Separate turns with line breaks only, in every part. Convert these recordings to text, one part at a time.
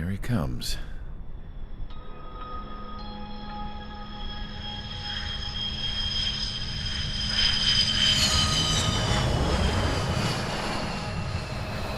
Here he comes.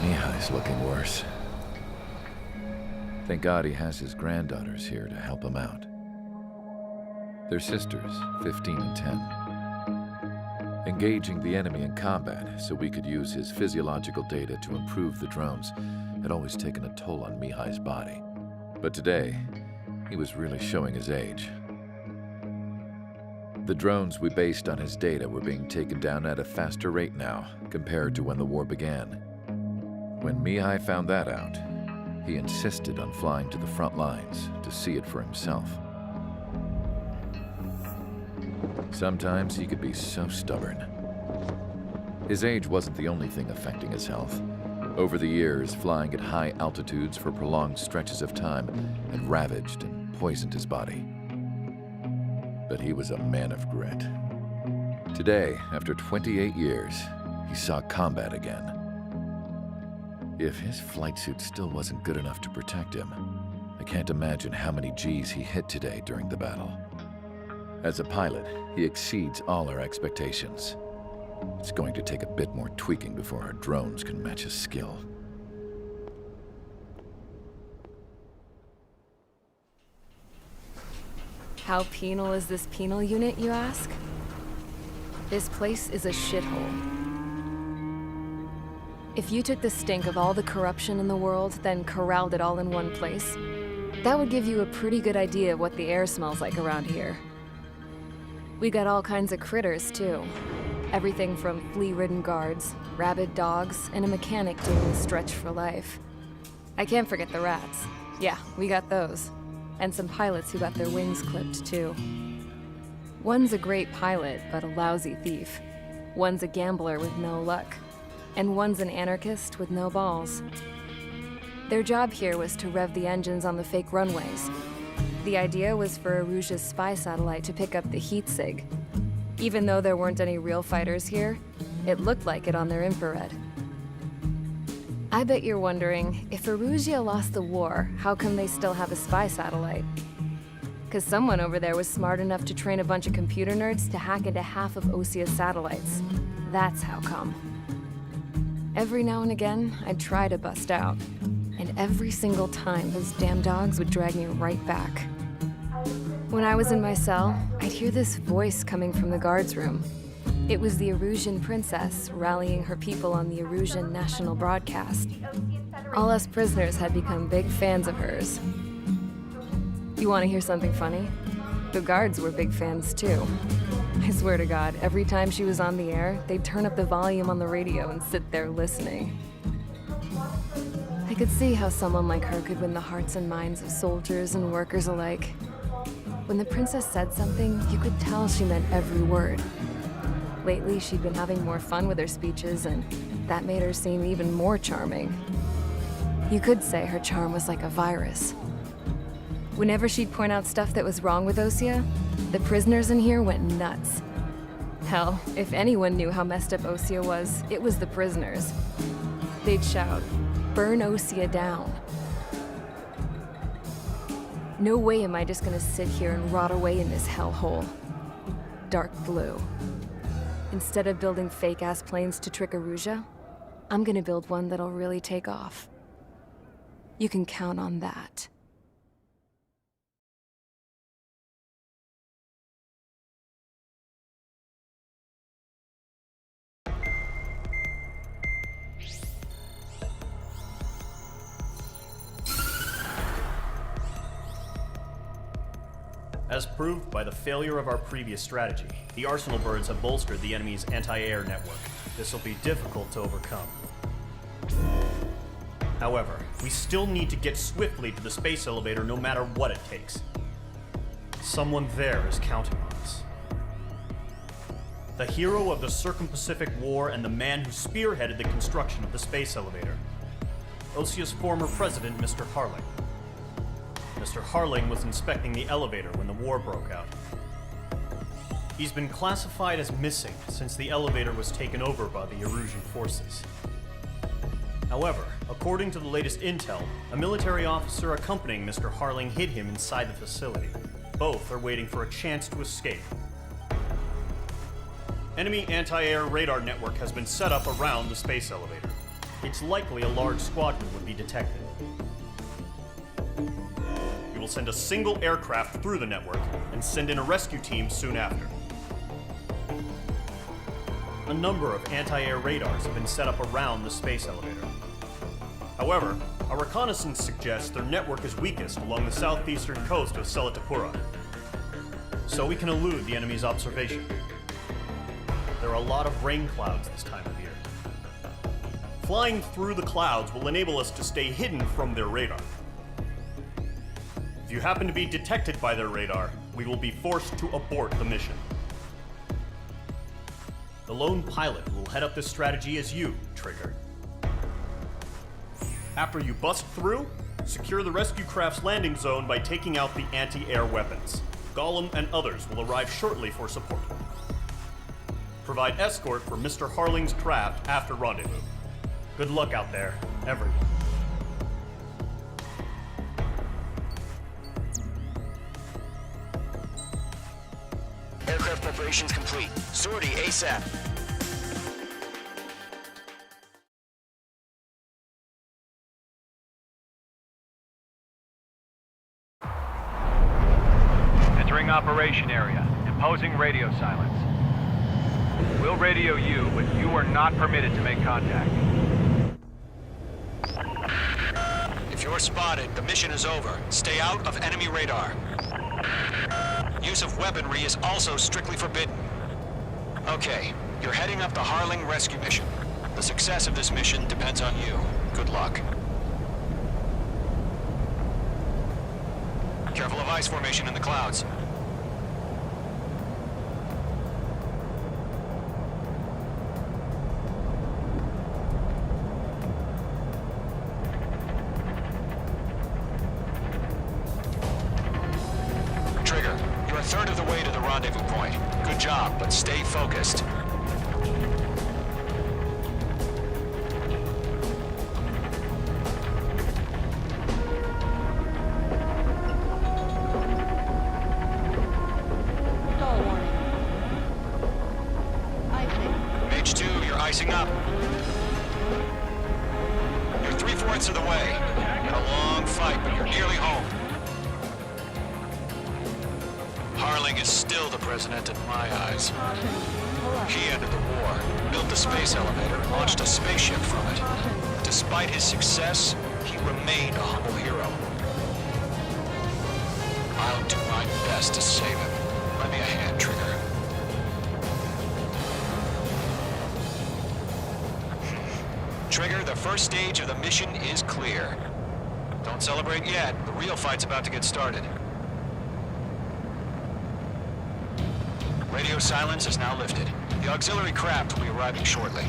Mihai's looking worse. Thank God he has his granddaughters here to help him out. They're sisters, 15 and 10. Engaging the enemy in combat so we could use his physiological data to improve the drones had always taken a toll on Mihai's body. But today, he was really showing his age. The drones we based on his data were being taken down at a faster rate now compared to when the war began. When Mihai found that out, he insisted on flying to the front lines to see it for himself. Sometimes he could be so stubborn. His age wasn't the only thing affecting his health. Over the years, flying at high altitudes for prolonged stretches of time had ravaged and poisoned his body. But he was a man of grit. Today, after 28 years, he saw combat again. If his flight suit still wasn't good enough to protect him, I can't imagine how many Gs he hit today during the battle. As a pilot, he exceeds all our expectations. It's going to take a bit more tweaking before our drones can match his skill.
How penal is this penal unit, you ask? This place is a shithole. If you took the stink of all the corruption in the world, then corralled it all in one place, that would give you a pretty good idea of what the air smells like around here. We got all kinds of critters, too. Everything from flea-ridden guards, rabid dogs, and a mechanic doing the stretch for life. I can't forget the rats. Yeah, we got those. And some pilots who got their wings clipped, too. One's a great pilot, but a lousy thief. One's a gambler with no luck. And one's an anarchist with no balls. Their job here was to rev the engines on the fake runways. The idea was for Erusia's spy satellite to pick up the heat sig. Even though there weren't any real fighters here, it looked like it on their infrared. I bet you're wondering, if Erusia lost the war, how come they still have a spy satellite? 'Cause someone over there was smart enough to train a bunch of computer nerds to hack into half of Osia's satellites. That's how come. Every now and again, I'd try to bust out. And every single time, those damn dogs would drag me right back. When I was in my cell, I'd hear this voice coming from the guards room. It was the Erusian princess rallying her people on the Erusian national broadcast. All us prisoners had become big fans of hers. You want to hear something funny? The guards were big fans too. I swear to God, every time she was on the air, they'd turn up the volume on the radio and sit there listening. I could see how someone like her could win the hearts and minds of soldiers and workers alike. When the princess said something, you could tell she meant every word. Lately, she'd been having more fun with her speeches, and that made her seem even more charming. You could say her charm was like a virus. Whenever she'd point out stuff that was wrong with Osia, the prisoners in here went nuts. Hell, if anyone knew how messed up Osia was, it was the prisoners. They'd shout, "Burn Osia down." No way am I just gonna sit here and rot away in this hellhole. Dark blue. Instead of building fake-ass planes to trick Erusia, I'm gonna build one that'll really take off. You can count on that.
As proved by the failure of our previous strategy, the Arsenal birds have bolstered the enemy's anti-air network. This will be difficult to overcome. However, we still need to get swiftly to the space elevator no matter what it takes. Someone there is counting on us. The hero of the Circum-Pacific War and the man who spearheaded the construction of the space elevator. Osia's former president, Mr. Harling. Mr. Harling was inspecting the elevator when the war broke out. He's been classified as missing since the elevator was taken over by the Erusian forces. However, according to the latest intel, a military officer accompanying Mr. Harling hid him inside the facility. Both are waiting for a chance to escape. Enemy anti-air radar network has been set up around the space elevator. It's likely a large squadron would be detected. We will send a single aircraft through the network and send in a rescue team soon after. A number of anti-air radars have been set up around the space elevator. However, our reconnaissance suggests their network is weakest along the southeastern coast of Selatapura, so we can elude the enemy's observation. There are a lot of rain clouds this time of year. Flying through the clouds will enable us to stay hidden from their radar. If you happen to be detected by their radar, we will be forced to abort the mission. The lone pilot who will head up this strategy is you, Trigger. After you bust through, secure the rescue craft's landing zone by taking out the anti-air weapons. Gollum and others will arrive shortly for support. Provide escort for Mr. Harling's craft after rendezvous. Good luck out there, everyone.
Aircraft preparations complete. Sortie ASAP.
Entering operation area. Imposing radio silence. We'll radio you, but you are not permitted to make contact.
If you're spotted, the mission is over. Stay out of enemy radar. Use of weaponry is also strictly forbidden. Okay, you're heading up the Harling rescue mission. The success of this mission depends on you. Good luck. Careful of ice formation in the clouds. Trigger, you're a third of the way to the rendezvous point. Good job, but stay focused. Mage 2, you're icing up. You're 3/4 of the way. A long fight, but you're nearly home. Harling is still the president in my eyes. He ended the war, built the space elevator, launched a spaceship from it. Despite his success, he remained a humble hero. I'll do my best to save him. Lend me a hand, Trigger. Trigger, the first stage of the mission is clear. Don't celebrate yet. The real fight's about to get started. Radio silence is now lifted. The auxiliary craft will be arriving shortly.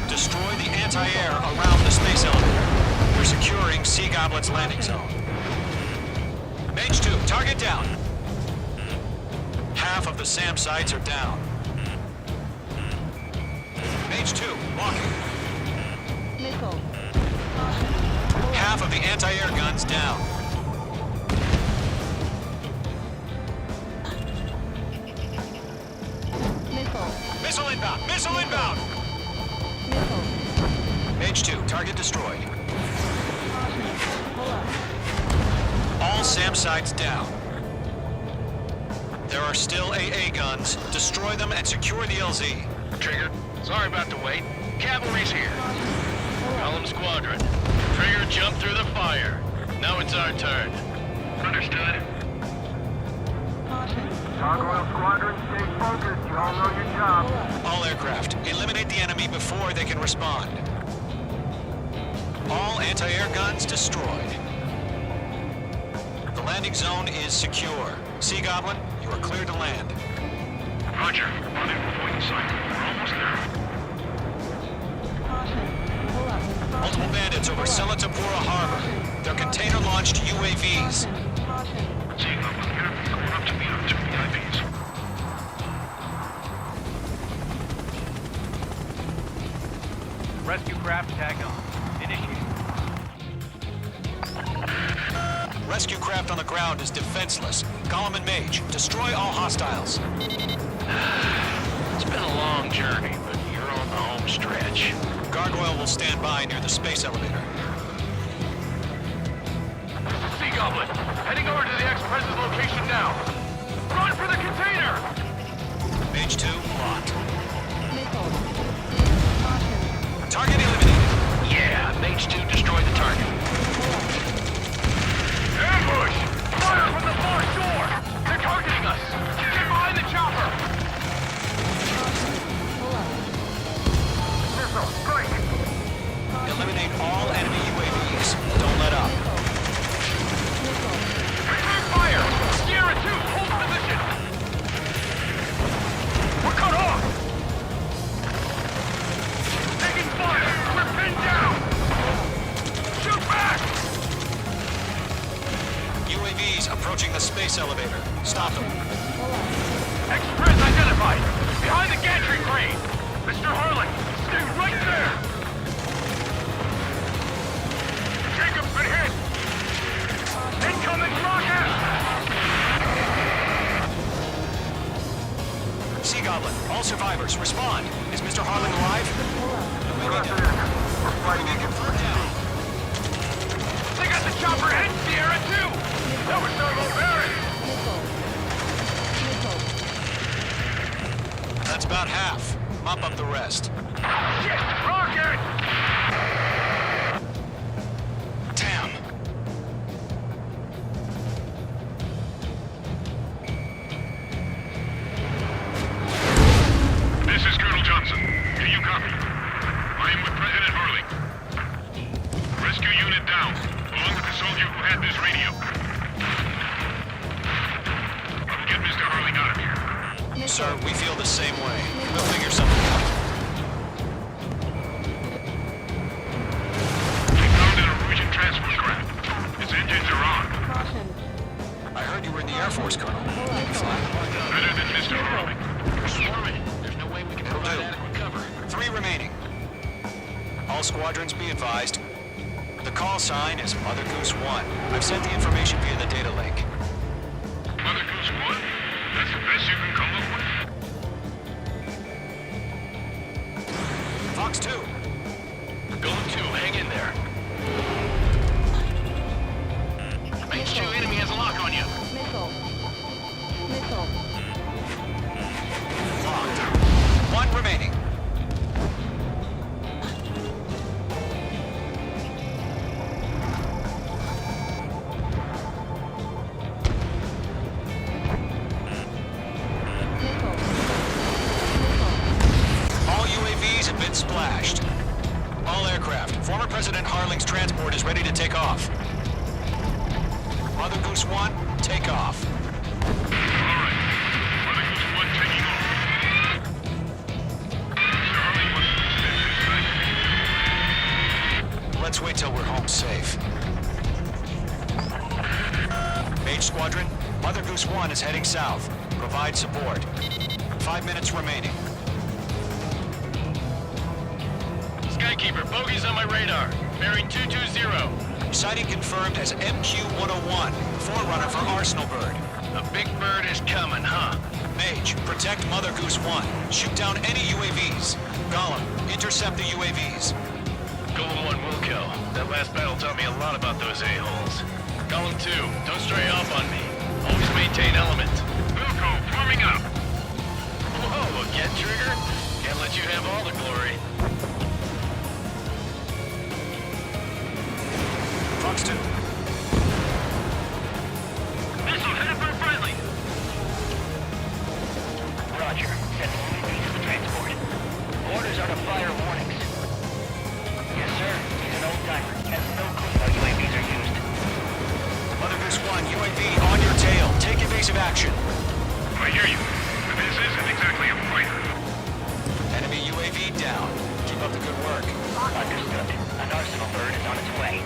Destroy the anti-air around the space elevator. We're securing Sea Goblin's landing zone. Mage 2, target down. Half of the SAM sites are down. Mage 2, walking. Half of the anti-air guns down. Missile inbound! Missile inbound! Mage 2, target destroyed. All SAM sites down. There are still AA guns. Destroy them and secure the LZ.
Trigger, sorry about the wait. Cavalry's here. Column Squadron. Trigger jumped through the fire. Now it's our turn. Understood.
Gargoyle Squadron, stay focused. You all know your job.
All aircraft, eliminate the enemy before they can respond. All anti-air guns destroyed. The landing zone is secure. Sea Goblin, you are cleared to land.
Roger. Rendezvous point in sight. We're almost there.
Multiple bandits over Selatapura Harbor. They're container-launched UAVs.
Sea Goblin, enemy going up to meet our two VIPs.
Rescue craft tag on. Initiate.
Rescue craft on the ground is defenseless. Gollum and Mage, destroy all hostiles.
It's been a long journey, but you're on the home stretch.
Gargoyle will stand by near the space elevator.
Sea Goblin, heading over to the ex-president's location now. Run for the container!
Mage 2, locked. Target eliminated.
Yeah, Mage 2 destroyed the target.
Ambush! Fire from the far shore! They're targeting us! Get behind the chopper! Missile, strike!
Eliminate all enemy UAVs. Don't let up.
Return fire! Sierra 2, hold position! We're cut off! Taking fire! We're pinned down! Shoot back!
UAVs approaching the space elevator. Stop them.
Express identified! Behind the gantry crane! Mr. Harlan, stay right there! Jacob's been hit! Incoming rocket!
Sea Goblin, all survivors, respond. Is Mr. Harlan alive? We need to...
We're fighting it.
Confirm down.
They got the chopper and Sierra too! That was Servo Barrett!
That's about half. Mop up the rest.
Shit! Rocket!
Damn.
This is Colonel Johnson. Do you copy? I am with President Harling. Rescue unit down, along with the soldier who had this radio. I will get Mr. Harling out of here.
Sir, we feel the same way. We'll figure something out.
We found an Erusian transport craft. Its engines are on.
I heard you were in the Air Force, Colonel.
Better than Mr. Harling. We're swarming. There's no way we can provide
do.
adequate cover.
3 remaining. All squadrons be advised. The call sign is Mother Goose 1. I've sent the information via the data link.
Mother Goose 1? That's the best you can come up with?
Fox 2.
Golem 2, hang in there. Mage 2 enemy has a lock on you.
Locked. 1 remaining. All UAVs have been splashed. All aircraft. Former President Harling's transport is ready to take off. Mother Goose 1, take off.
All right. Mother Goose 1 taking off. Mr. Harling wants to extend his time.
Let's wait till we're home safe. Mage Squadron, Mother Goose 1 is heading south. Provide support. 5 minutes remaining.
Skykeeper, bogey's on my radar. Bearing 220.
Sighting confirmed as MQ-101, forerunner for Arsenal Bird.
A big bird is coming, huh?
Mage, protect Mother Goose 1. Shoot down any UAVs. Gollum, intercept the UAVs.
Golem 1 will kill. That last battle taught me a lot about those a-holes. Golem 2, don't stray off on me. Always maintain element. Wilco, forming up. Whoa, again, Trigger? Can't let you have all the glory.
Fox 2.
Missile headed for friendly.
Roger. Sending UAV to the transport. Orders are to fire warnings. Yes, sir. He's an old-timer. Has no clue how UAVs are used.
Mother Goose 1, UAV on your tail. Take evasive action.
I hear you. But this isn't exactly a fighter.
Enemy UAV down. Keep up the good work.
Understood. An Arsenal Bird is on its way.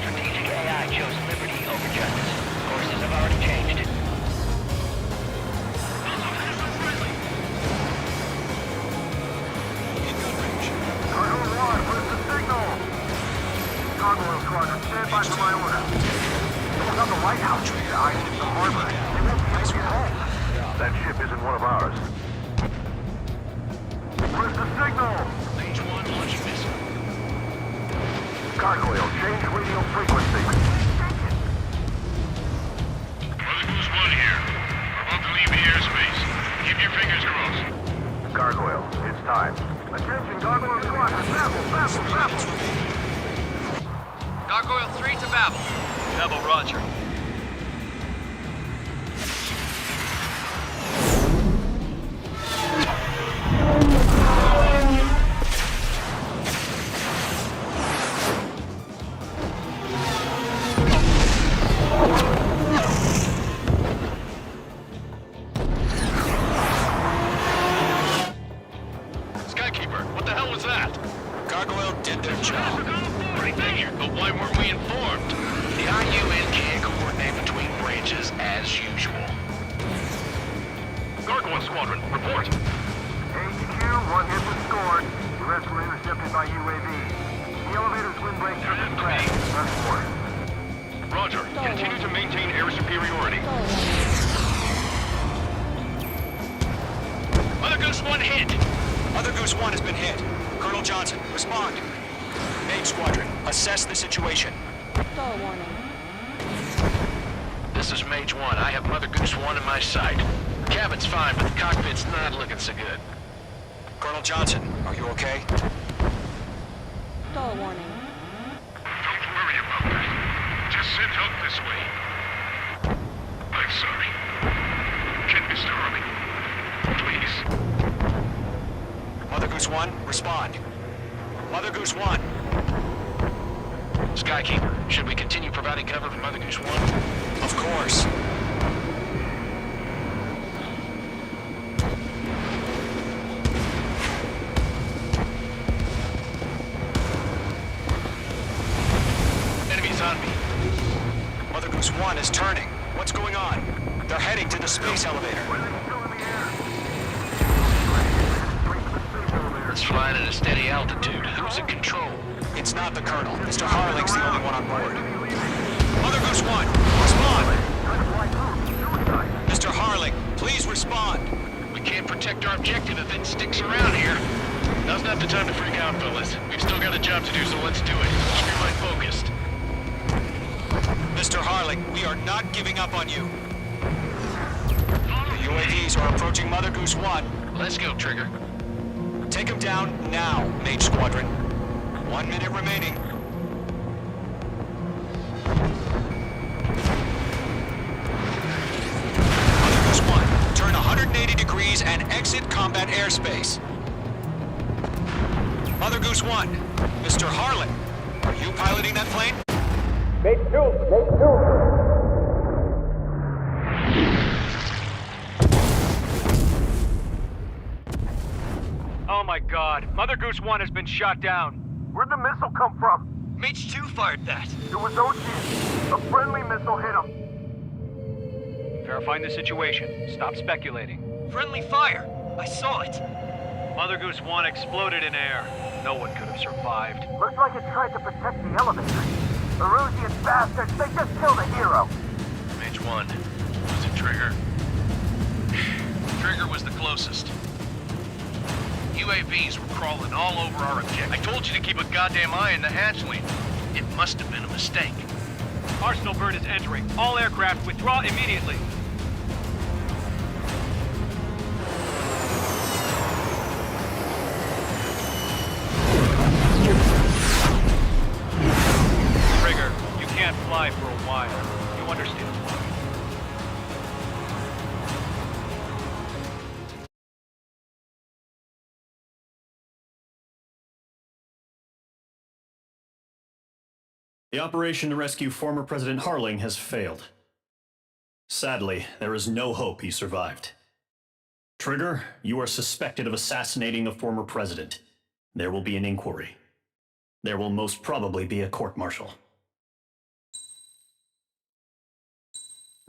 Strategic AI chose liberty over justice. Courses have already changed.
In good range.
Colonel 1,
Squadron, stand by for my order. Someone's on the lighthouse. I need the harbor. They won't be able to get home. That ship isn't one of ours. Where's the signal?
Range 1 launching missile.
Gargoyle, change radio frequency.
Mother Goose 1 here. We're about to leave the airspace. Keep your fingers crossed.
Gargoyle, it's time. Attention, Gargoyle Squadron. Babel.
Gargoyle 3 to Babel. Babel, roger.
Skykeeper, what the hell was that?
Gargoyle did their job.
I figured, but why weren't we informed? The IUN can't coordinate between branches as usual. Gargoyle Squadron, report.
HQ, one hit was scored. The rest were intercepted by UAV. The elevator's windbreak took a crash. That's for it.
Roger. Continue to maintain air superiority. Mother Goose 1 hit.
Mother Goose 1 has been hit. Colonel Johnson, respond. Main Squadron, assess the situation.
This is Mage 1. I have Mother Goose 1 in my sight. The cabin's fine, but the cockpit's not looking so good.
Colonel Johnson, are you okay?
Don't worry about that. Just send help this way. I'm sorry. Get Mr. Harling. Please.
Mother Goose 1, respond. Mother Goose 1.
Skykeeper, should we continue providing cover for Mother Goose 1?
Of course.
Enemies on me.
Mother Goose 1 is turning. What's going on? They're heading to the space elevator.
It's flying at a steady altitude. Who's in control?
It's not the Colonel. Mr. Harling's the only one on board. Mother Goose 1, respond! Mr. Harling, please respond.
We can't protect our objective if it sticks around here. Now's not the time to freak out, fellas. We've still got a job to do, so let's do it. Keep your mind focused.
Mr. Harling, we are not giving up on you. The UAVs are approaching Mother Goose 1.
Let's go, Trigger.
Take them down now, Mage Squadron. 1 minute remaining. Mother Goose 1, turn 180 degrees and exit combat airspace. Mother Goose 1, Mr. Harlan, are you piloting that plane?
Oh my god, Mother Goose 1 has been shot down.
Where'd the missile come from?
Mage 2 fired that.
It was Ocean. A friendly missile hit him.
Verifying the situation. Stop speculating.
Friendly fire. I saw it.
Mother Goose 1 exploded in air. No one could have survived.
Looks like it tried to protect the elevator. Erusian bastards, they just killed a hero.
Mage 1. Was it Trigger? Trigger was the closest. UAVs were crawling all over our objective. I told you to keep a goddamn eye on the hatchling. It must have been a mistake.
Arsenal bird is entering. All aircraft withdraw immediately. Trigger, you can't fly for a while. You understand why?
The operation to rescue former President Harling has failed. Sadly, there is no hope he survived. Trigger, you are suspected of assassinating the former president. There will be an inquiry. There will most probably be a court-martial.